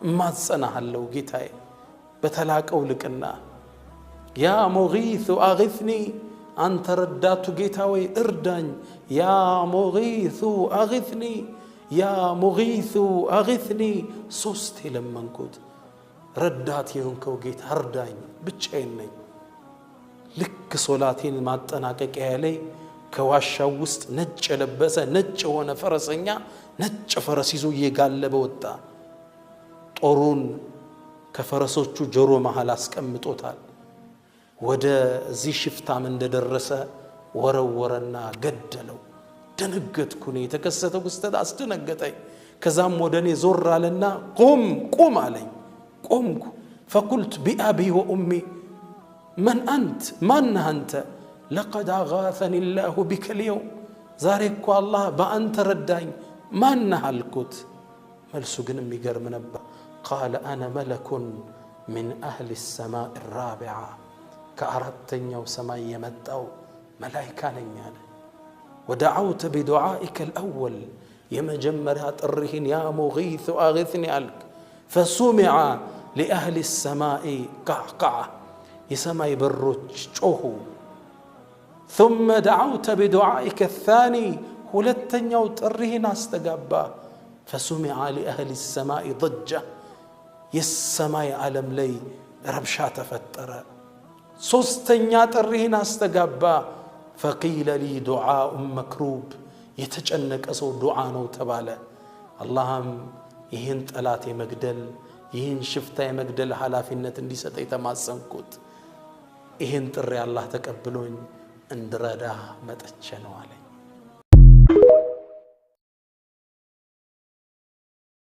እማጸናሃለሁ ጌታዬ በተላቀው ልቅና ያ ሙጊቱ አግስኒ አንተ ረዳቱ ጌታ ወይ እርዳኝ ያ ሙጊቱ አግስኒ ያ ሙጊቱ አግስኒ ሶስት የለመንኩት ረዳት የሆንከው ጌታ እርዳኝ ብቻዬን ነኝ ልክ ሶላቴን ማጠናቀቂያ ላይ ከዋሻው ውስጥ ነጭ የለበሰ ነጭ የሆነ ፈረሰኛ ነጭ ፈረስ ይዞ እየጋለበ ወጣ ጦሩን ከፈረሶቹ ጆሮ መሃል አስቀምጦታል ወደ እዚህ ሽፍታም እንደደረሰ ወረወረና ገደለው ደነገጥኩ ነው የተከሰተው ክስተት አስደነገጠኝ ከዛም ወደኔ ዞር አለና ቁም አለኝ ቆምኩ فقلت بأبي وأمي من أنت من أنت لقد أغاثني الله بك اليوم زارك الله بأنت رداኝ من هلكت መልሱ ግን የሚገርም ነበር قال أنا ملك من أهل السماء الرابعة كأردتني سماء يمتأو ملائكة نيال ودعوت بدعائك الأول يمجمرات الرهن يا مغيث أغثني ألك فسمع لأهل السماء قعقعة يسمى يبرج شوهو ثم دعوت بدعائك الثاني ولتني وترهن استقبا فسمع لأهل السماء ضجة يسمى ألم لي ربشات فترة ሶስተኛ ጥሪህን አስተጋባ فقيل لي دعاء مكروب የተጨነቀ ሰው ዱዓ ነው ተባለ አላህም ይህን ጠላት የመግደል ይህን ሽፍታ የመግደል ኃላፊነት እንዲሰጠ የተማጸንኩት ይህን ጥሪ አላህ ተቀብሎኝ እንድረዳ መጥቼ ነው አለ